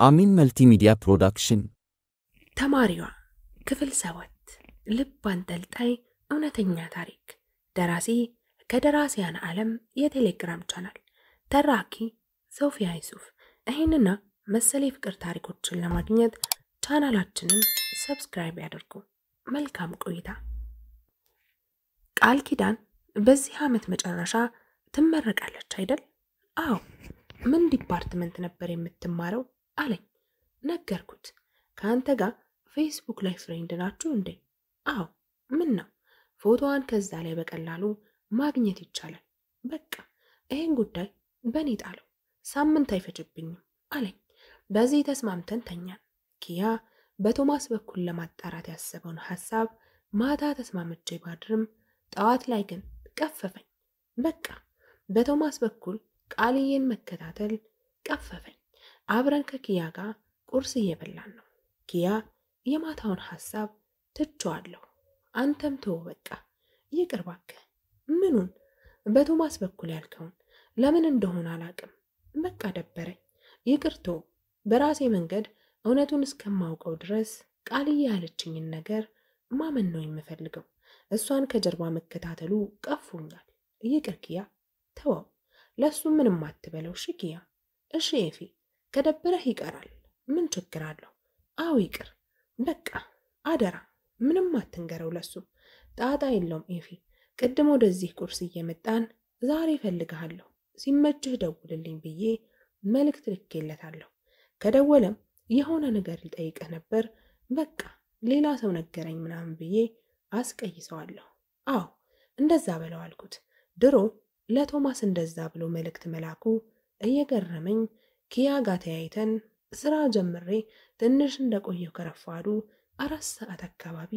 አሚን መልቲሚዲያ ፕሮዳክሽን ተማሪዋ ክፍል 7 ልብ አንጠልጣይ እውነተኛ ታሪክ ደራሲ ከደራሲያን ዓለም የቴሌግራም ቻናል ተራኪ ሶፊያ ዩሱፍ። ይሄንና መሰል የፍቅር ታሪኮችን ለማግኘት ቻናላችንን ሰብስክራይብ ያድርጉ። መልካም ቆይታ። ቃል ኪዳን በዚህ ዓመት መጨረሻ ትመረቃለች አይደል? አዎ። ምን ዲፓርትመንት ነበር የምትማረው አለኝ። ነገርኩት። ካንተ ጋር ፌስቡክ ላይ ፍሬንድ ናችሁ እንዴ? አዎ። ምን ነው? ፎቶዋን ከዛ ላይ በቀላሉ ማግኘት ይቻላል። በቃ ይሄን ጉዳይ በኔ ጣለው፣ ሳምንት አይፈጅብኝም አለኝ። በዚህ ተስማምተን ተኛን። ኪያ በቶማስ በኩል ለማጣራት ያሰበውን ሐሳብ ማታ ተስማምቼ ባድርም ጠዋት ላይ ግን ቀፈፈኝ። በቃ በቶማስ በኩል ቃልዬን መከታተል ቀፈፈኝ። አብረን ከኪያ ጋር ቁርስ እየበላን ነው። ኪያ የማታውን ሐሳብ ትቼዋለሁ፣ አንተም ተው በቃ ይቅር እባክህ። ምኑን? በቶማስ በኩል ያልከውን ለምን እንደሆነ አላቅም። በቃ ደበረኝ፣ ይቅር ተው። በራሴ መንገድ እውነቱን እስከማውቀው ድረስ ቃልዬ ያለችኝን ነገር ማመን ነው የምፈልገው። እሷን ከጀርባ መከታተሉ ቀፎኛል። ይቅር ኪያ፣ ተወው። ለሱ ምንም አትበለው እሺ ኪያ። እሺ ኤፊ፣ ከደበረህ ይቀራል፣ ምን ችግር አለው? አዎ ይቅር በቃ አደራ፣ ምንም አትንገረው ለሱ። ጣጣ የለውም ኤፊ። ቅድም ወደዚህ ቁርስ እየመጣን ዛሬ እፈልግሃለሁ፣ ሲመችህ ደውልልኝ ብዬ መልእክት ልኬለታለሁ። ከደወለም የሆነ ነገር ሊጠይቅህ ነበር፣ በቃ ሌላ ሰው ነገረኝ ምናምን ብዬ አስቀይሰዋለሁ። አዎ እንደዛ በለው አልኩት። ድሮ ለቶማስ እንደዛ ብሎ መልእክት መላኩ እየገረመኝ ኪያ ጋር ተያይተን ስራ ጀምሬ ትንሽ እንደቆየው ከረፋዱ 4 ሰዓት አካባቢ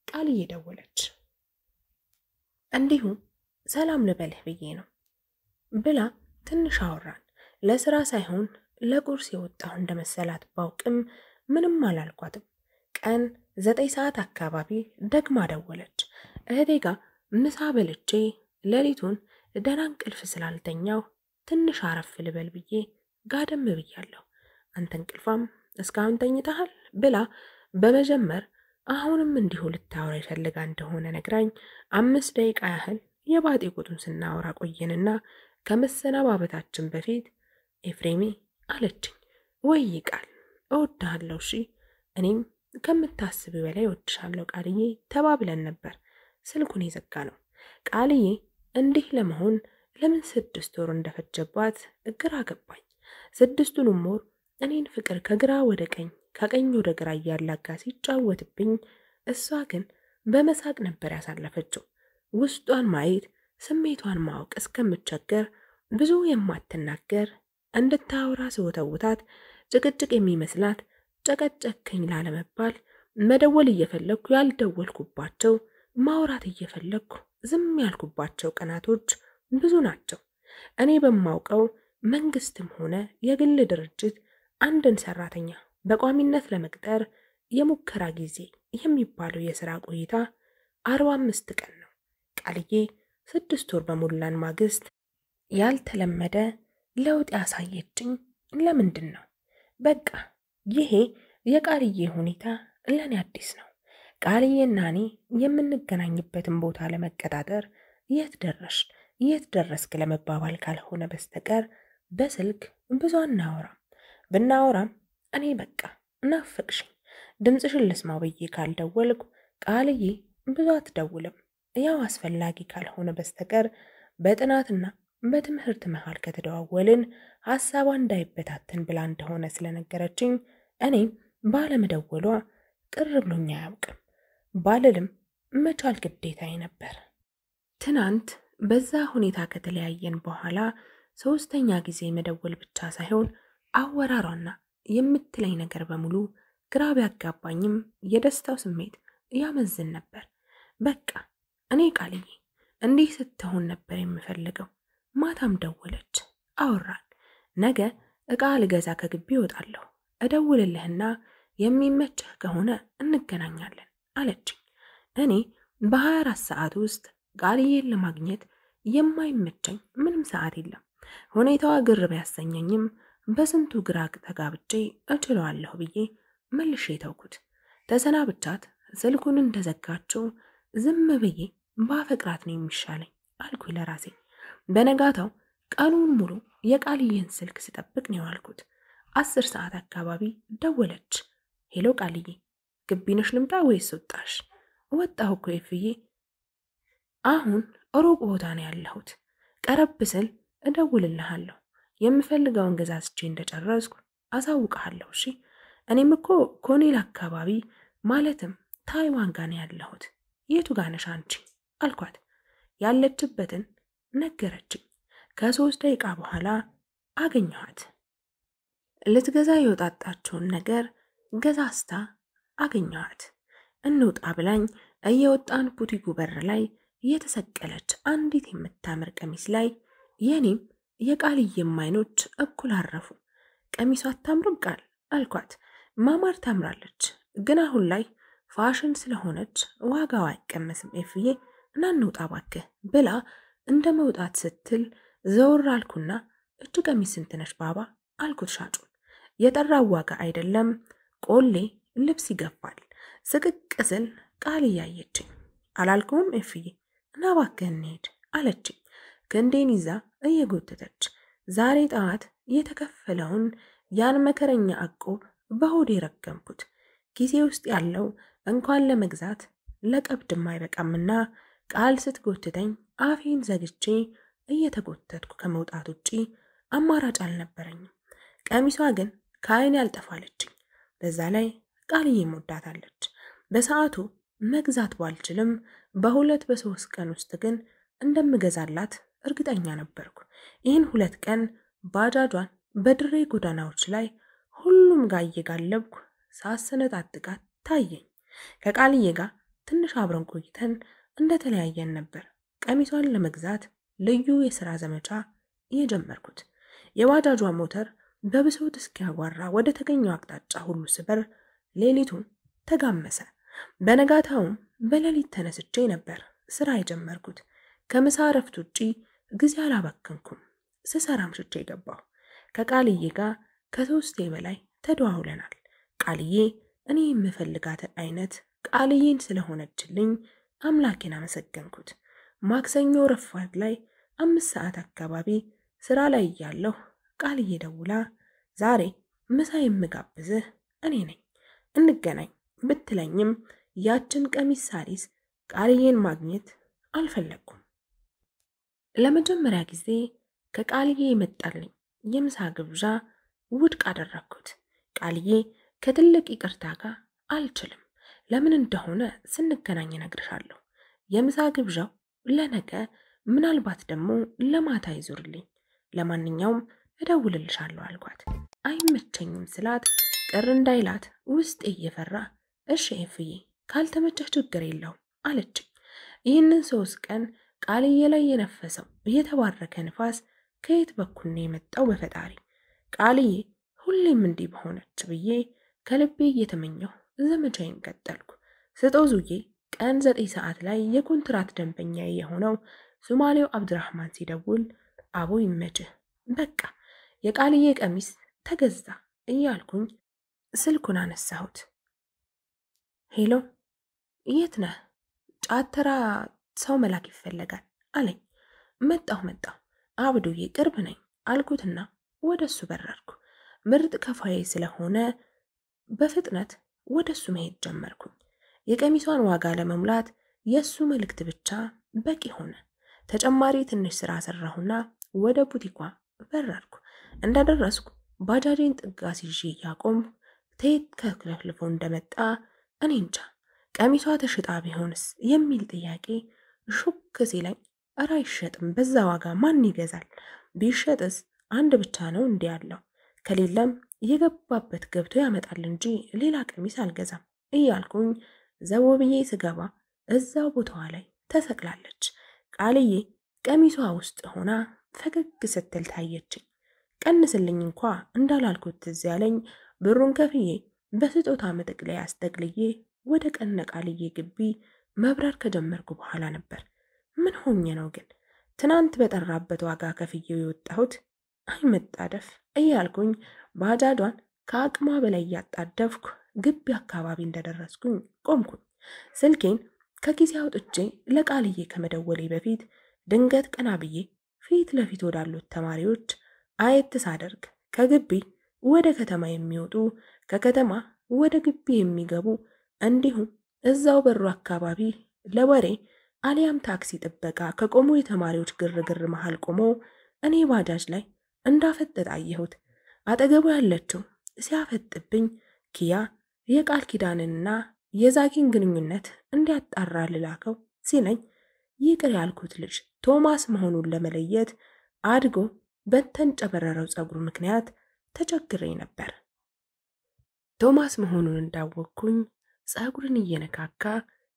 ቃልዬ ደወለች። እንዲሁም ሰላም ልበልህ ብዬ ነው ብላ ትንሽ አወራን። ለስራ ሳይሆን ለቁርስ የወጣሁ እንደመሰላት ባውቅም ምንም አላልኳትም። ቀን 9 ሰዓት አካባቢ ደግማ ደወለች። እህቴ ጋር ምሳ በልቼ ሌሊቱን ደህና እንቅልፍ ስላልተኛው ትንሽ አረፍ ልበል ብዬ ጋደም ብያለሁ። አንተ እንቅልፋም እስካሁን ተኝተሃል ብላ በመጀመር አሁንም እንዲሁ ልታወራ ይፈልጋ እንደሆነ ነግራኝ 5 ደቂቃ ያህል የባጤ ቁጡን ስናወራ ቆየንና ከመሰናባበታችን በፊት ኤፍሬሜ አለችኝ። ወይ ቃል እወድሃለሁ። እሺ እኔም ከምታስቢ በላይ እወድሻለሁ ቃልዬ ተባብለን ነበር ስልኩን የዘጋ ነው። ቃልዬ እንዲህ ለመሆን ለምን 6 ወር እንደፈጀባት ግራ ገባኝ። 6ቱንም ወር እኔን ፍቅር ከግራ ወደ ቀኝ ከቀኝ ወደ ግራ እያላጋ ሲጫወትብኝ፣ እሷ ግን በመሳቅ ነበር ያሳለፈችው። ውስጧን ማየት ስሜቷን ማወቅ እስከምቸገር ብዙ የማትናገር እንድታወራ ስወተውታት ጭቅጭቅ የሚመስላት ጨቀጨከኝ ላለመባል መደወል እየፈለግኩ ያልደወልኩባቸው፣ ማውራት እየፈለግኩ ዝም ያልኩባቸው ቀናቶች ብዙ ናቸው። እኔ በማውቀው መንግስትም ሆነ የግል ድርጅት አንድን ሰራተኛ በቋሚነት ለመቅጠር የሙከራ ጊዜ የሚባለው የሥራ ቆይታ 45 ቀን ነው። ቃልዬ 6 ወር በሞላን ማግስት ያልተለመደ ለውጥ ያሳየችኝ ለምንድን ነው? በቃ ይሄ የቃልዬ ሁኔታ ለኔ አዲስ ነው። ቃልዬና እኔ የምንገናኝበትን ቦታ ለመቀጣጠር የት ደረስክ ለመባባል ካልሆነ በስተቀር በስልክ ብዙ አናወራም። ብናወራም እኔ በቃ ናፈቅሽኝ ድምፅሽን ልስማው ብዬ ካልደወልኩ ቃልዬ ብዙ አትደውልም። ያው አስፈላጊ ካልሆነ በስተቀር በጥናትና በትምህርት መሃል ከተደዋወልን ሐሳቧ እንዳይበታተን ብላ እንደሆነ ስለነገረችኝ እኔም ባለመደወሏ ቅር ብሎኝ አያውቅም። ባልልም መቻል ግዴታዬ ነበር። ትናንት በዛ ሁኔታ ከተለያየን በኋላ 3ኛ ጊዜ መደወል ብቻ ሳይሆን አወራሯና የምትለኝ ነገር በሙሉ ግራ ቢያጋባኝም የደስታው ስሜት ያመዝን ነበር። በቃ እኔ ቃልዬ እንዲህ ስትሆን ነበር የምፈልገው። ማታም ደወለች፣ አወራን። ነገ ዕቃ ልገዛ ከግቢ እወጣለሁ፣ እደውልልህና የሚመችህ ከሆነ እንገናኛለን አለችኝ። እኔ በ24 ሰዓት ውስጥ ቃልዬን ለማግኘት የማይመቸኝ ምንም ሰዓት የለም። ሁኔታዋ ግር ቢያሰኘኝም በስንቱ ግራ ተጋብጬ እችለዋለሁ ብዬ መልሼ ተውኩት። ተሰናብቻት ስልኩን እንደዘጋችው ዝም ብዬ ባፈቅራት ነው የሚሻለኝ አልኩኝ ለራሴ። በነጋታው ቀኑን ሙሉ የቃልዬን ስልክ ስጠብቅ ነው ያልኩት። 10 ሰዓት አካባቢ ደወለች። ሄሎ ቃልዬ፣ ግቢ ነሽ ልምጣ ወይስ ወጣሽ? ወጣሁ እኮ ኤፍዬ፣ አሁን ሩቅ ቦታ ነው ያለሁት። ቀረብ ስል እደውልልሃለሁ። የምፈልገውን ገዛዝቼ እንደጨረስኩ አሳውቅሃለሁ። እሺ? እኔም እኮ ኮኔል አካባቢ ማለትም ታይዋን ጋር ነው ያለሁት። የቱ ጋር ነሽ አንቺ አልኳት። ያለችበትን ነገረችኝ። ከ3 ደቂቃ በኋላ አገኘኋት። ልትገዛ የወጣጣችውን ነገር ገዛዝታ አገኘኋት። እንውጣ ብላኝ እየወጣን ቡቲኩ በር ላይ የተሰቀለች አንዲት የምታምር ቀሚስ ላይ የኔም የቃልዬም አይኖች እኩል አረፉ። ቀሚሷ አታምርም ቃል አልኳት። ማማር ታምራለች፣ ግን አሁን ላይ ፋሽን ስለሆነች ዋጋው አይቀመስም ኤፍዬ፣ እና እንውጣ እባክህ ብላ እንደ መውጣት ስትል ዘወር አልኩና እጅ ቀሚስ ስንት ነሽ ባባ አልኩት ሻጩን። የጠራው ዋጋ አይደለም ቆሌ ልብስ ይገፋል። ስቅቅ ስል ቃል እያየችኝ አላልኩም ኤፍዬ እና እባክህ እንሂድ አለችኝ። ክንዴን ይዛ እየጎተተች ዛሬ ጠዋት የተከፈለውን ያን መከረኛ ዕቁብ በሆዴ ረገምኩት። ጊዜ ውስጥ ያለው እንኳን ለመግዛት ለቀብድም አይበቃምና ቃል ስትጎትተኝ አፌን ዘግቼ እየተጎተትኩ ከመውጣት ውጪ አማራጭ አልነበረኝም። ቀሚሷ ግን ከዓይኔ አልጠፋለችኝ። በዛ ላይ ቃልዬም ወዳታለች። በሰዓቱ መግዛት ባልችልም በ2-3 ቀን ውስጥ ግን እንደምገዛላት እርግጠኛ ነበርኩ። ይህን 2 ቀን ባጃጇን በድሬ ጎዳናዎች ላይ ሁሉም ጋር እየጋለብኩ ሳሰነጣጥቃት ታየኝ። ከቃልዬ ጋር ትንሽ አብረን ቆይተን እንደተለያየን ነበር ቀሚሷን ለመግዛት ልዩ የሥራ ዘመቻ የጀመርኩት። የባጃጇ ሞተር በብሶት እስኪያጓራ ወደ ተገኘው አቅጣጫ ሁሉ ስበር ሌሊቱን ተጋመሰ። በነጋታውም በሌሊት ተነስቼ ነበር ስራ የጀመርኩት። ከምሳ እረፍት ውጪ ጊዜ አላባከንኩም። ስሰራ አምሽቼ ገባሁ። ከቃልዬ ጋር ከ3 በላይ ተደዋውለናል። ቃልዬ እኔ የምፈልጋትን አይነት ቃልዬን ስለሆነችልኝ አምላኬን አመሰገንኩት። ማክሰኞ ረፋድ ላይ 5 ሰዓት አካባቢ ስራ ላይ እያለሁ ቃልዬ ደውላ ዛሬ ምሳ የምጋብዝህ እኔ ነኝ እንገናኝ ብትለኝም ያችን ቀሚስ ሳሪስ ቃልዬን ማግኘት አልፈለኩም። ለመጀመሪያ ጊዜ ከቃልዬ የመጣልኝ የምሳ ግብዣ ውድቅ አደረኩት። ቃልዬ ከትልቅ ይቅርታ ጋር አልችልም። ለምን እንደሆነ ስንገናኝ እነግርሻለሁ። የምሳ ግብዣው ለነገ ምናልባት ደግሞ ለማታ ይዞርልኝ። ለማንኛውም እደውልልሻለሁ አልኳት። አይመቸኝም ስላት ቅር እንዳይላት ውስጤ እየፈራ እሺ ኤፍዬ ካልተመቸህ ችግር የለውም አለችኝ። ይህንን 3 ቀን ቃልዬ ላይ የነፈሰው የተባረከ ንፋስ ከየት በኩል ነው የመጣው በፈጣሪ? ቃልዬ ሁሌም እንዲህ በሆነች ብዬ ከልቤ እየተመኘሁ ዘመቻዬን ቀጠልኩ። ስጦዙዬ ቀን 9 ሰዓት ላይ የኮንትራት ደንበኛ የሆነው ሶማሌው አብድራህማን ሲደውል አቦ ይመችህ በቃ የቃልዬ ቀሚስ ተገዛ እያልኩኝ ስልኩን አነሳሁት። ሄሎ የት ነህ? ጫተራ ሰው መላክ ይፈለጋል አለኝ። መጣሁ አብዱዬ ቅርብ ነኝ አልኩትና ወደሱ በረርኩ። ምርጥ ከፋዬ ስለሆነ በፍጥነት ወደሱ መሄድ ጀመርኩኝ። የቀሚሷን ዋጋ ለመሙላት የሱ መልእክት ብቻ በቂ ሆነ። ተጨማሪ ትንሽ ስራ ሰራሁና ወደ ቡቲኳ በረርኩ። እንደደረስኩ ባጃጄን ጥጋስ ይዤ ያቆምኩ ተየት ከክለፍልፎ እንደመጣ እኔ እንጃ ቀሚሷ ተሽጣ ቢሆንስ የሚል ጥያቄ ሹክ ሲለኝ ኧረ አይሸጥም፣ በዛ ዋጋ ማን ይገዛል? ቢሸጥስ አንድ ብቻ ነው እንዲህ ያለው፣ ከሌለም የገባበት ገብቶ ያመጣል እንጂ ሌላ ቀሚስ አልገዛም እያልኩኝ ዘው ብዬ ስገባ እዛው ቦታዋ ላይ ተሰቅላለች። ቃልዬ ቀሚሷ ውስጥ ሆና ፈገግ ስትል ታየችኝ። ቀንስልኝ እንኳ እንዳላልኩት ትዝ ያለኝ ብሩን ከፍዬ በስጦታ መጠቅለያ አስጠቅልዬ ወደ ቀነ ቃልዬ ግቢ መብረር ከጀመርኩ በኋላ ነበር። ምን ሆኜ ነው ግን ትናንት በጠራበት ዋጋ ከፍዬው የወጣሁት? አይመጣደፍ እያልኩኝ ባጃጇን ከአቅሟ በላይ እያጣደፍኩ ግቢ አካባቢ እንደደረስኩኝ ቆምኩኝ። ስልኬን ከኪሴ አውጥቼ ለቃልዬ ከመደወሌ በፊት ድንገት ቀና ብዬ ፊት ለፊት ወዳሉት ተማሪዎች አየት ሳደርግ ከግቢ ወደ ከተማ የሚወጡ ከከተማ ወደ ግቢ የሚገቡ እንዲሁም እዛው በሩ አካባቢ ለወሬ አሊያም ታክሲ ጥበቃ ከቆሙ የተማሪዎች ግርግር መሃል ቆሞ እኔ ባጃጅ ላይ እንዳፈጠጠ አየሁት። አጠገቡ ያለችው ሲያፈጥብኝ ኪያ የቃል ኪዳንንና የዛኪን ግንኙነት እንዲያጣራ ልላከው ሲለኝ ይቅር ያልኩት ልጅ ቶማስ መሆኑን ለመለየት አድጎ በተንጨበረረው ጸጉሩ ምክንያት ተቸግሬ ነበር። ቶማስ መሆኑን እንዳወቅኩኝ ጸጉርን እየነካካ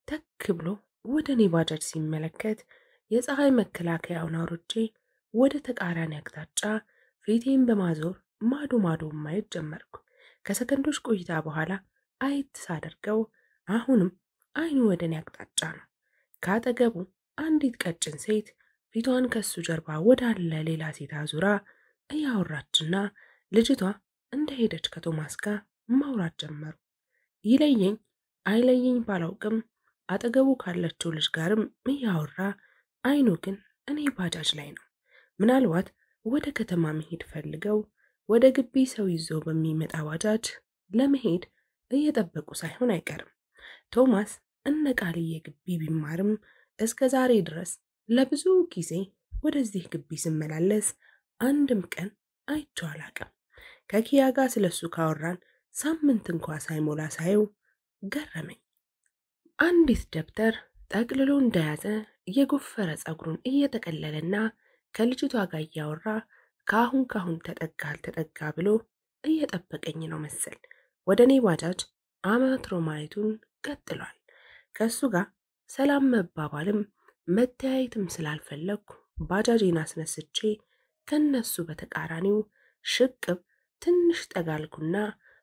ተክ ብሎ ወደ እኔ ባጃጅ ሲመለከት የፀሐይ መከላከያውን አውርቼ ወደ ተቃራኒ አቅጣጫ ፊቴን በማዞር ማዶ ማዶ ማየት ጀመርኩ። ከሰከንዶች ቆይታ በኋላ አየት ሳደርገው አሁንም አይኑ ወደ እኔ አቅጣጫ ነው። ካጠገቡ አንዲት ቀጭን ሴት ፊቷን ከሱ ጀርባ ወዳለ ሌላ ሴት አዙራ እያወራችና ልጅቷ እንደሄደች ከቶማስ ጋር ማውራት ጀመሩ። ይለየኝ አይለየኝ ባላውቅም አጠገቡ ካለችው ልጅ ጋርም እያወራ አይኑ ግን እኔ ባጃጅ ላይ ነው። ምናልባት ወደ ከተማ መሄድ ፈልገው ወደ ግቢ ሰው ይዞ በሚመጣ ባጃጅ ለመሄድ እየጠበቁ ሳይሆን አይቀርም። ቶማስ እነ ቃልዬ ግቢ ቢማርም እስከ ዛሬ ድረስ ለብዙ ጊዜ ወደዚህ ግቢ ስመላለስ አንድም ቀን አይቼው አላውቅም። ከኪያ ጋር ስለሱ ካወራን ሳምንት እንኳ ሳይሞላ ሳየው ገረመኝ። አንዲት ደብተር ጠቅልሎ እንደያዘ የጎፈረ ጸጉሩን እየጠቀለለና ከልጅቷ ጋር እያወራ ካሁን ተጠጋ ብሎ እየጠበቀኝ ነው መሰል። ወደ እኔ ባጃጅ አማትሮ ማየቱን ቀጥሏል። ከሱ ጋር ሰላም መባባልም መተያየትም ስላልፈለግኩ ባጃጄን አስነስቼ ከነሱ በተቃራኒው ሽቅብ ትንሽ ጠጋልኩና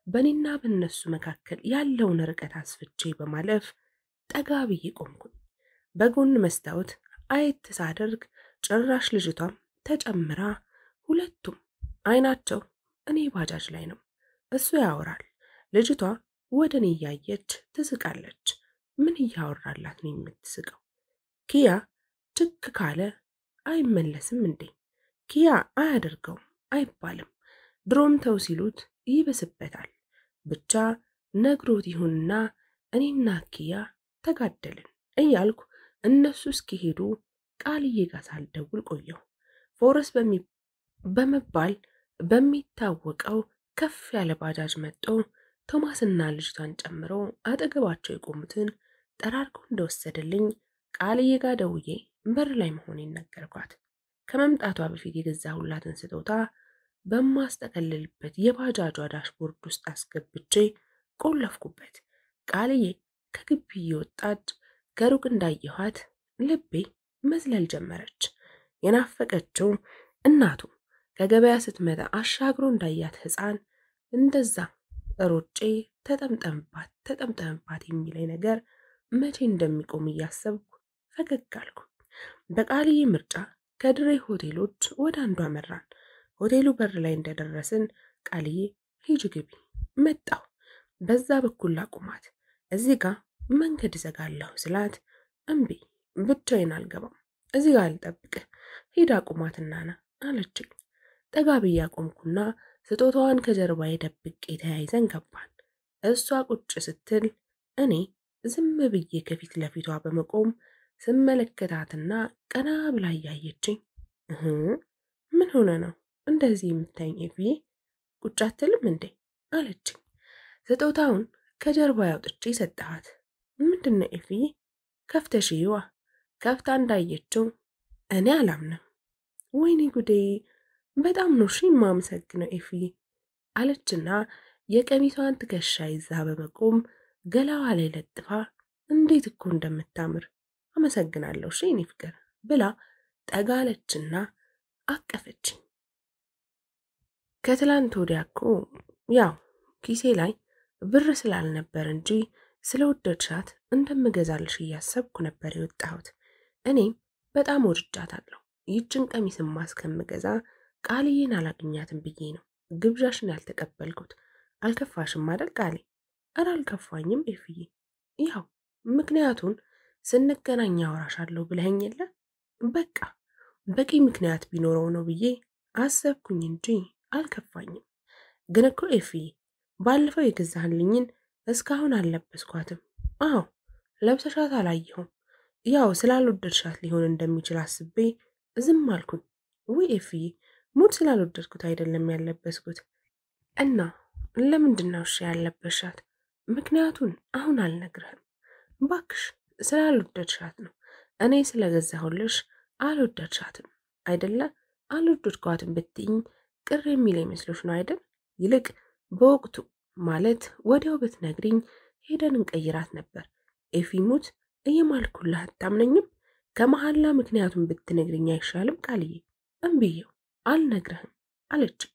በኔና በነሱ መካከል ያለውን ርቀት አስፍቼ በማለፍ ጠጋ ብዬ ቆምኩኝ። በጎን መስታወት አየት ሳደርግ ጭራሽ ልጅቷም ተጨምራ ሁለቱም አይናቸው እኔ ባጃጅ ላይ ነው። እሱ ያወራል፣ ልጅቷ ወደ እኔ እያየች ትስቃለች። ምን እያወራላት ነው የምትስቀው? ኪያ ችክ ካለ አይመለስም እንዴ? ኪያ አያደርገውም አይባልም። ድሮም ተው ሲሉት ይብስበታል። ብቻ ነግሮት ይሁንና እኔና ኪያ ተጋደልን እያልኩ እነሱ እስኪሄዱ ቃልዬ ጋር ሳልደውል ቆየሁ። ፎረስ በመባል በሚታወቀው ከፍ ያለ ባጃጅ መጥቶ ቶማስና ልጅቷን ጨምሮ አጠገባቸው የቆሙትን ጠራርጎ እንደወሰደልኝ ቃልዬ ጋር ደውዬ በር ላይ መሆኔን ነገርኳት። ከመምጣቷ በፊት የገዛሁላትን ስጦታ በማስጠቀልልበት የባጃጇ ዳሽቦርድ ውስጥ አስገብቼ ቆለፍኩበት። ቃልዬ ከግቢ እየወጣች ከሩቅ እንዳየኋት ልቤ መዝለል ጀመረች። የናፈቀችው እናቱ ከገበያ ስትመጣ አሻግሮ እንዳያት ሕፃን እንደዛ ሮጬ ተጠምጠምባት የሚለኝ ነገር መቼ እንደሚቆም እያሰብኩ ፈገግ አልኩ። በቃልዬ ምርጫ ከድሬ ሆቴሎች ወደ አንዱ አመራን። ሆቴሉ በር ላይ እንደደረስን ቃልዬ ሂጂ ግቢ መጣሁ፣ በዛ በኩል ላቁማት፣ እዚህ ጋር መንገድ እዘጋለሁ ስላት እምቢ ብቻዬን አልገባም፣ እዚህ ጋር አልጠብቅህ፣ ሂድ አቁማትና ና አለችኝ። ጠጋ ብዬ አቆምኩና ስጦታዋን ከጀርባዬ ደብቄ ተያይዘን ገባን። እሷ ቁጭ ስትል እኔ ዝም ብዬ ከፊት ለፊቷ በመቆም ስመለከታትና ቀና ብላ እያየችኝ ምን ሆነ ነው እንደዚህ የምታይኝ ኤፍዬ? ቁጭ አትልም እንዴ አለችኝ። ስጦታውን ከጀርባ ያውጥቼ ሰጠኋት። ምንድነው ኤፍዬ? ከፍተሽዋ። ከፍታ እንዳየችው እኔ አላምንም። ወይኔ ጉዴ በጣም ነው እሺ የማመሰግነው ኤፍዬ አለችና የቀሚሷን ትከሻ ይዛ በመቆም ገላዋ ላይ ለጥፋ እንዴት እኮ እንደምታምር አመሰግናለሁ እሺ የኔ ፍቅር ብላ ጠጋለችና አቀፈችኝ። ከትላንት ወዲያ እኮ ያው ኪሴ ላይ ብር ስላልነበር እንጂ ስለወደድሻት እንደምገዛልሽ እያሰብኩ ነበር የወጣሁት። እኔም በጣም ወድጃታለሁ። ይህችን ቀሚስማ እስከምገዛ ቃልዬን አላገኛትም ብዬ ነው ግብዣሽን ያልተቀበልኩት። አልከፋሽም አይደል ቃሌ? ኧረ አልከፋኝም ኤፍዬ። ያው ምክንያቱን ስንገናኝ አወራሻለሁ ብለኸኝ የለ? በቃ በቂ ምክንያት ቢኖረው ነው ብዬ አሰብኩኝ እንጂ አልከፋኝም። ግን እኮ ኤፍዬ ባለፈው የገዛህልኝን እስካሁን አልለበስኳትም። አዎ ለብሰሻት አላየሁም። ያው ስላልወደድሻት ሊሆን እንደሚችል አስቤ ዝም አልኩኝ። ውይ ኤፍዬ ሙድ ስላልወደድኩት አይደለም ያለበስኩት። እና ለምንድነው እሺ ያለበሻት? ምክንያቱን አሁን አልነግርህም። ባክሽ ስላልወደድሻት ነው። እኔ ስለገዛሁልሽ አልወደድሻትም አይደለ? አልወደድኳትም ብትይኝ ቅር የሚል ይመስሎሽ ነው አይደል? ይልቅ በወቅቱ ማለት ወዲያው ብትነግሪኝ ሄደን እንቀይራት ነበር። ኤፊሙት እየማልኩልህ አታምነኝም? ከመሐላ ምክንያቱም ብትነግሪኝ አይሻልም ቃልዬ? እምብዬው አልነግርህም አለችኝ።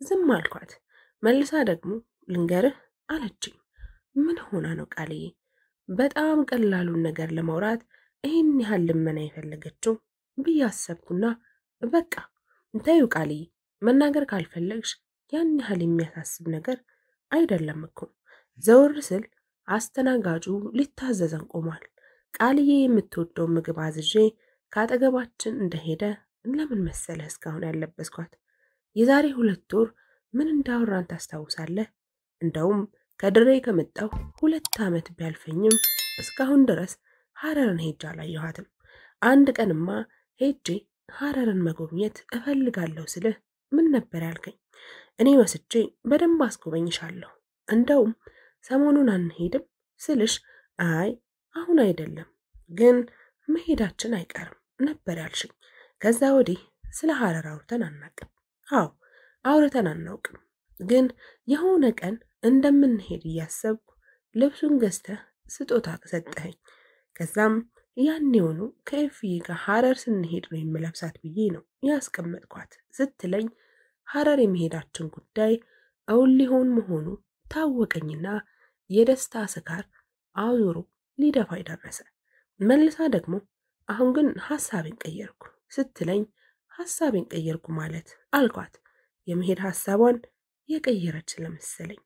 ዝም አልኳት። መልሳ ደግሞ ልንገርህ አለችኝ። ምን ሆና ነው ቃልዬ? በጣም ቀላሉን ነገር ለማውራት ይህን ያህል ልመና የፈለገችው ብዬ አሰብኩና በቃ እንታዩ ቃልዬ፣ መናገር ካልፈለግሽ ያን ያህል የሚያሳስብ ነገር አይደለም እኮ። ዘውር ስል አስተናጋጁ ሊታዘዘን ቆሟል። ቃልዬ የምትወደው ምግብ አዝዤ ከአጠገባችን እንደሄደ ለምን መሰለህ እስካሁን ያለበስኳት? የዛሬ 2 ወር ምን እንዳወራን ታስታውሳለህ? እንደውም ከድሬ ከመጣሁ 2 ዓመት ቢያልፈኝም እስካሁን ድረስ ሐረርን ሄጄ አላየኋትም። አንድ ቀንማ ሄጄ ሐረርን መጎብኘት እፈልጋለሁ ስልህ ምን ነበር ያልከኝ? እኔ ወስጄ በደንብ አስጎበኝሻለሁ፣ እንደውም ሰሞኑን አንሄድም ስልሽ አይ አሁን አይደለም ግን መሄዳችን አይቀርም ነበር ያልሽኝ። ከዛ ወዲህ ስለ ሐረር አውርተን አናውቅም። አዎ አውርተን አናውቅም፣ ግን የሆነ ቀን እንደምንሄድ እያሰብኩ ልብሱን ገዝተህ ስጦታ ሰጠኸኝ። ከዛም ያኔውኑ ከኤፍዬ ጋር ሐረር ስንሄድ ነው የምለብሳት ብዬ ነው ያስቀመጥኳት ስትለኝ ሐረር የመሄዳችን ጉዳይ እውን ሊሆን መሆኑ ታወቀኝና የደስታ ስካር አዙሮ ሊደፋኝ ደረሰ። መልሳ ደግሞ አሁን ግን ሐሳቤን ቀየርኩ ስትለኝ ሐሳቤን ቀየርኩ ማለት አልኳት። የመሄድ ሐሳቧን የቀየረች ለመሰለኝ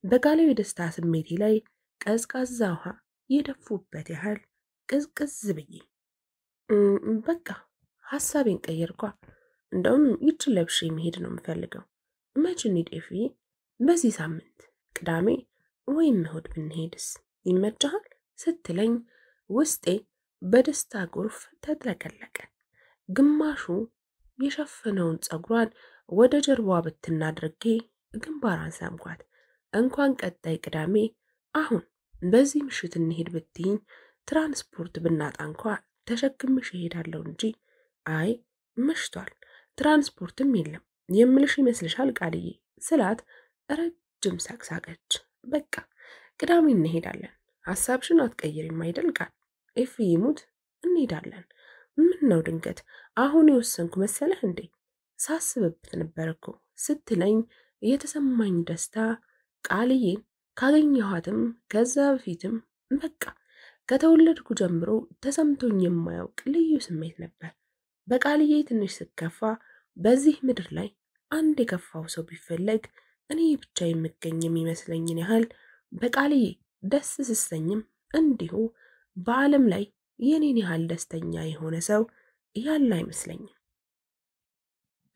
በጋለው የደስታ ስሜቴ ላይ ቀዝቃዛ ውሃ የደፉበት ያህል ቅዝቅዝ ብዬ በቃ ሐሳቤን ቀየርኳ። እንደውም ይችን ለብሼ መሄድ ነው የምፈልገው። መች እንሂድ ኤፍዬ? በዚህ ሳምንት ቅዳሜ ወይም እሁድ ብንሄድስ ይመችሃል? ስትለኝ ውስጤ በደስታ ጎርፍ ተጥለቀለቀ። ግማሹ የሸፈነውን ፀጉሯን ወደ ጀርባዋ ብትን አድርጌ ግንባሯን ሳምኳት። እንኳን ቀጣይ ቅዳሜ አሁን በዚህ ምሽት እንሄድ ብትይኝ ትራንስፖርት ብናጣ እንኳ ተሸክምሽ እሄዳለሁ እንጂ አይ መሽቷል፣ ትራንስፖርትም የለም የምልሽ ይመስልሻል ቃልዬ ስላት ረጅም ሳቅሳቀች። በቃ ቅዳሜ እንሄዳለን፣ ሐሳብሽን አትቀይሪም አይደል ቃል? ኤፍዬ ሙት እንሄዳለን። ምን ነው ድንገት አሁን የወሰንኩ መሰለህ እንዴ? ሳስብበት ነበር እኮ ስትለኝ የተሰማኝ ደስታ ቃልዬን ካገኘኋትም ከዛ በፊትም በቃ ከተወለድኩ ጀምሮ ተሰምቶኝ የማያውቅ ልዩ ስሜት ነበር። በቃልዬ ትንሽ ስከፋ በዚህ ምድር ላይ አንድ የከፋው ሰው ቢፈለግ እኔ ብቻ የምገኝ የሚመስለኝን ያህል በቃልዬ ደስ ስሰኝም እንዲሁ በዓለም ላይ የኔን ያህል ደስተኛ የሆነ ሰው ያለ አይመስለኝም።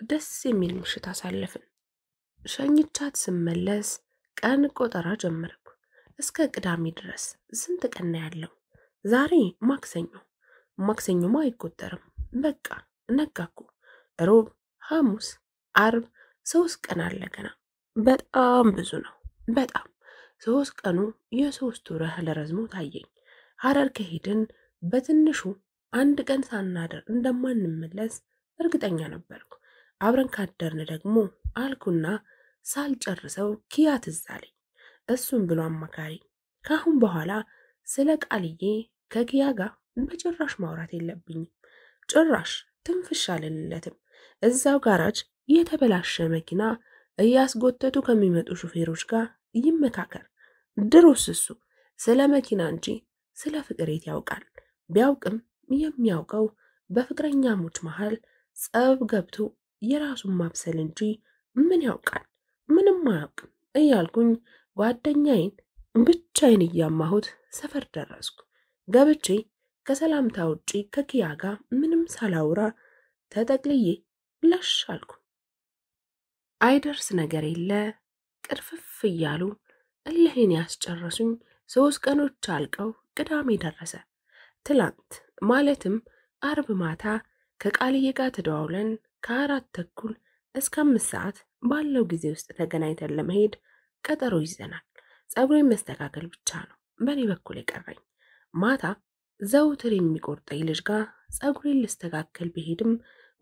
ደስ የሚል ምሽት አሳለፍን። ሸኝቻት ስመለስ ቀን ቆጠራ ጀመርኩ። እስከ ቅዳሜ ድረስ ስንት ቀን ያለው? ዛሬ ማክሰኞ። ማክሰኞማ አይቆጠርም። በቃ ነጋኩ። ሮብ፣ ሐሙስ፣ አርብ 3 ቀን አለ ገና። በጣም ብዙ ነው። በጣም 3 ቀኑ የ3 ወር ያህል ረዝሞ ታየኝ። ሐረር ከሄድን በትንሹ 1 ቀን ሳናደር እንደማንመለስ እርግጠኛ ነበርኩ። አብረን ካደርን ደግሞ አልኩና ሳልጨርሰው ኪያ ትዝ አለኝ። እሱም ብሎ አማካሪ ካሁን በኋላ ስለ ቃልዬ ከኪያ ጋር በጭራሽ ማውራት የለብኝም። ጭራሽ ትንፍሽ አልልለትም። እዛው ጋራጅ የተበላሸ መኪና እያስጎተቱ ከሚመጡ ሹፌሮች ጋር ይመካከር። ድሮስ እሱ ስለ መኪና እንጂ ስለ ፍቅር የት ያውቃል? ቢያውቅም የሚያውቀው በፍቅረኛሞች መሃል ጸብ ገብቶ የራሱን ማብሰል እንጂ ምን ያውቃል? ምንም አያውቅም እያልኩኝ ጓደኛዬን ብቻዬን እያማሁት ሰፈር ደረስኩ። ገብቼ ከሰላምታ ውጪ ከኪያ ጋር ምንም ሳላውራ ተጠቅልዬ ለሽ አልኩ። አይደርስ ነገር የለ ቅርፍፍ እያሉ እልሄን ያስጨረሱኝ 3 ቀኖች አልቀው ቅዳሜ ደረሰ። ትላንት ማለትም አርብ ማታ ከቃልዬ ጋር ተደዋውለን ከ4 ተኩል እስከ 5 ሰዓት ባለው ጊዜ ውስጥ ተገናኝተን ለመሄድ ቀጠሮ ይዘናል። ጸጉሬን መስተካከል ብቻ ነው በእኔ በኩል የቀረኝ። ማታ ዘውትር የሚቆርጠኝ ልጅ ጋር ጸጉሬን ልስተካከል ብሄድም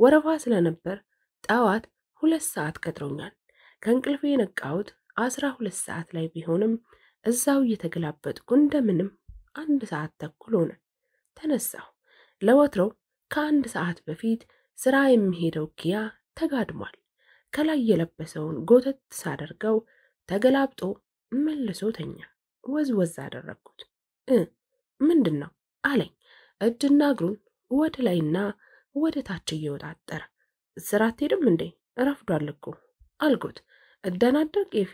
ወረፋ ስለነበር ጠዋት 2 ሰዓት ቀጥሮኛል። ከእንቅልፌ የነቃሁት 12 ሰዓት ላይ ቢሆንም እዛው እየተገላበጥኩ እንደምንም 1 ሰዓት ተኩል ሆነ። ተነሳሁ። ለወትሮው ከ1 ሰዓት በፊት ስራ የሚሄደው ኪያ ተጋድሟል። ከላይ የለበሰውን ጎተት ሳደርገው ተገላብጦ መልሶ ተኛ። ወዝወዝ አደረግኩት። ምንድን ነው አለኝ፣ እጅና እግሩን ወደ ላይና ወደ ታች እየወጣጠረ። ስራ አትሄድም እንዴ? ረፍዷል እኮ አልኩት። እደናደር ኤፊ፣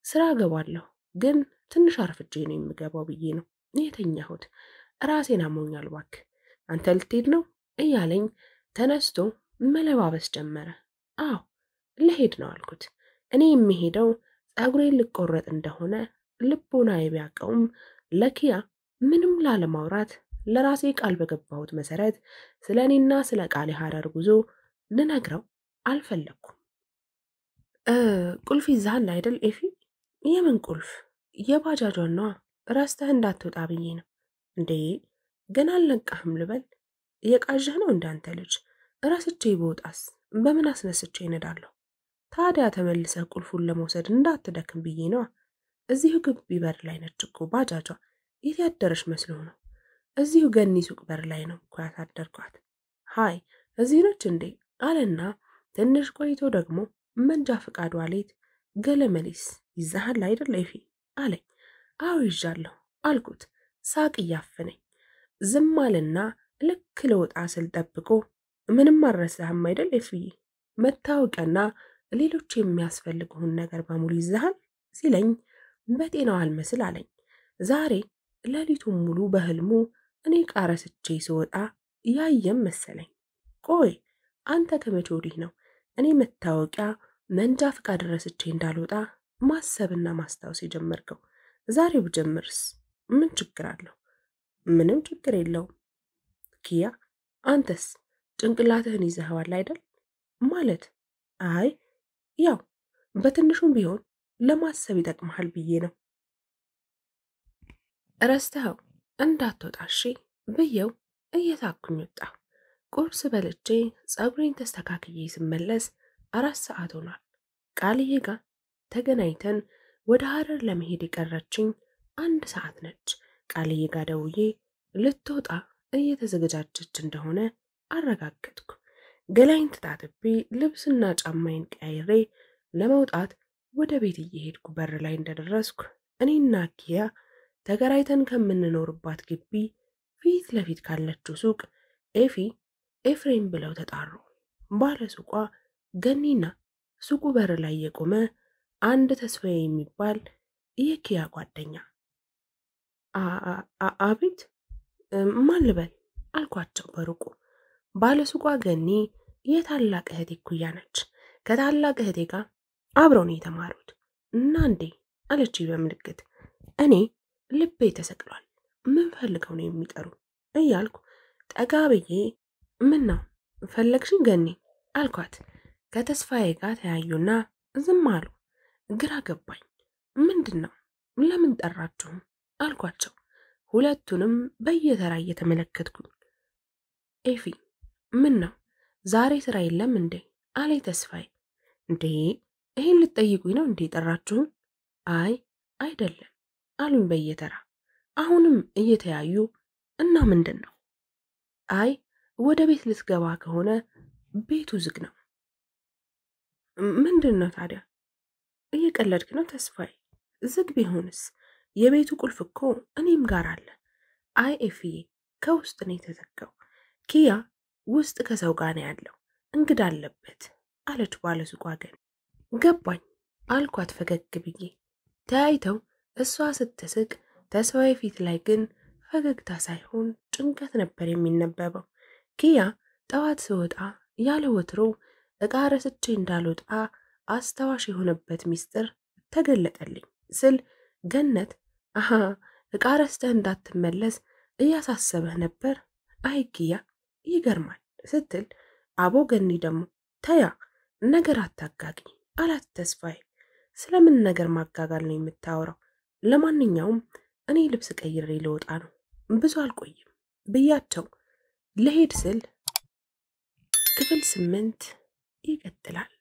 ስራ እገባለሁ ግን ትንሽ አርፍጄ ነው የምገባው ብዬ ነው የተኛሁት። ራሴን አሞኛል እባክህ። አንተ ልትሄድ ነው እያለኝ ተነስቶ መለባበስ ጀመረ። አዎ ልሄድ ነው አልኩት። እኔ የሚሄደው ጸጉሬን ልቆረጥ እንደሆነ ልቦናዬ ቢያውቀውም ለኪያ ምንም ላለማውራት ለራሴ ቃል በገባሁት መሰረት ስለ እኔና ስለ ቃል ሐረር ጉዞ ልነግረው አልፈለኩም። ቁልፍ ይዘሃል አይደል ኤፊ? የምን ቁልፍ? የባጃጇን ነዋ። ረስተህ እንዳትወጣ ብዬ ነው። እንዴ ገና አልነቃህም ልበል? እየቃዠህ ነው እንዳንተ ልጅ። ረስቼ ብወጣስ በምን አስነስቼ እነዳለሁ? ታዲያ ተመልሰህ ቁልፉን ለመውሰድ እንዳትደክም ብዬ ነዋ። እዚሁ ግቢ በር ላይ ነች እኮ ባጃጇ። የት ያደረሽ መስሎ ነው? እዚሁ ገኒ ሱቅ በር ላይ ነው እኮ ያሳደርኳት። ሃይ እዚህ ነች እንዴ አለና ትንሽ ቆይቶ ደግሞ መንጃ ፈቃዷ ሌት ገለመሌስ ይዘሃል አይደል ኤፊ አለኝ። አዎ ይዣለሁ አልኩት ሳቅ እያፈነኝ። ዝም አለና ልክ ልወጣ ስል ጠብቆ ምንም አልረሳህም አይደል ኤፍዬ? መታወቂያና ሌሎች የሚያስፈልጉህን ነገር በሙሉ ይዘሃል ሲለኝ በጤናው አልመስል አለኝ። ዛሬ ሌሊቱን ሙሉ በህልሙ እኔ ቃረስቼ ስወጣ ያየም መሰለኝ። ቆይ አንተ ከመቼ ወዲህ ነው እኔ መታወቂያ መንጃ ፈቃድ ረስቼ እንዳልወጣ ማሰብና ማስታወስ የጀመርከው? ዛሬ ብጀምርስ ምን ችግር አለው? ምንም ችግር የለውም። ኪያ አንተስ ጭንቅላትህን ይዘኸዋል አይደል? ማለት አይ ያው በትንሹም ቢሆን ለማሰብ ይጠቅምሃል ብዬ ነው። ረስተኸው እንዳትወጣ እሺ ብዬው እየሳኩኝ ወጣሁ። ቁርስ በልቼ ጸጉሬን ተስተካክዬ ስመለስ 4 ሰዓት ሆኗል። ቃልዬ ጋር ተገናኝተን ወደ ሐረር ለመሄድ የቀረችኝ 1 ሰዓት ነች። ቃልዬ ጋር ደውዬ ልትወጣ እየተዘገጃጀች እንደሆነ አረጋገጥኩ። ገላይን ተጣጥቤ ልብስና ጫማዬን ቀያይሬ ለመውጣት ወደ ቤት እየሄድኩ በር ላይ እንደደረስኩ እኔና ኪያ ተከራይተን ከምንኖርባት ግቢ ፊት ለፊት ካለችው ሱቅ ኤፊ ኤፍሬም ብለው ተጣሩ። ባለ ሱቋ ገኒና ሱቁ በር ላይ የቆመ አንድ ተስፋዬ የሚባል የኪያ ጓደኛ። አቤት ማን ልበል አልኳቸው በሩቁ። ባለ ሱቋ ገኒ የታላቅ እህቴ ኩያ ነች። ከታላቅ እህቴ ጋር አብረው ነው የተማሩት። እና እንዴ አለች በምልክት። እኔ ልቤ ተሰቅሏል። ምን ፈልገው ነው የሚጠሩ እያልኩ ጠጋ ብዬ ምን ነው ፈለግሽኝ ገኒ አልኳት። ከተስፋዬ ጋር ተያዩና ዝም አሉ። ግራ ገባኝ። ምንድን ነው ለምን ጠራችሁም አልኳቸው። ሁለቱንም በየተራ እየተመለከትኩኝ ኤፊ ምን ነው ዛሬ ስራ የለም እንዴ አለኝ ተስፋዬ። እንዴ ይሄን ልትጠይቁኝ ነው እንዴ ጠራችሁም? አይ አይደለም አሉኝ በየተራ አሁንም እየተያዩ። እና ምንድን ነው? አይ ወደ ቤት ልትገባ ከሆነ ቤቱ ዝግ ነው። ምንድን ነው ታዲያ? እየቀለድክ ነው ተስፋዬ? ዝግ ቢሆንስ? የቤቱ ቁልፍ እኮ እኔም ጋር አለ። አይ ኤፍዬ ከውስጥ ነው የተዘጋው። ኪያ ውስጥ ከሰው ጋር ነው ያለው፣ እንግዳ አለበት አለች ባለሱቋ ገኒ። ገባኝ አልኳት ፈገግ ብዬ። ተያይተው እሷ ስትስቅ ተስፋዬ ፊት ላይ ግን ፈገግታ ሳይሆን ጭንቀት ነበር የሚነበበው። ኪያ ጠዋት ስወጣ ያለ ወትሮ ዕቃ ረስቼ እንዳልወጣ አስታዋሽ የሆነበት ሚስጥር ተገለጠልኝ ስል ገነት አሃ ዕቃ ረስተህ እንዳትመለስ እያሳሰበህ ነበር። አይ ኪያ ይገርማል ስትል አቦ ገኒ ደግሞ ተያ ነገር አታጋጊ አላት ተስፋዬ። ስለምን ነገር ማጋጋል ነው የምታወራው? ለማንኛውም እኔ ልብስ ቀይሬ ልወጣ ነው፣ ብዙ አልቆይም ብያቸው ልሄድ ስል ክፍል 8 ይቀጥላል።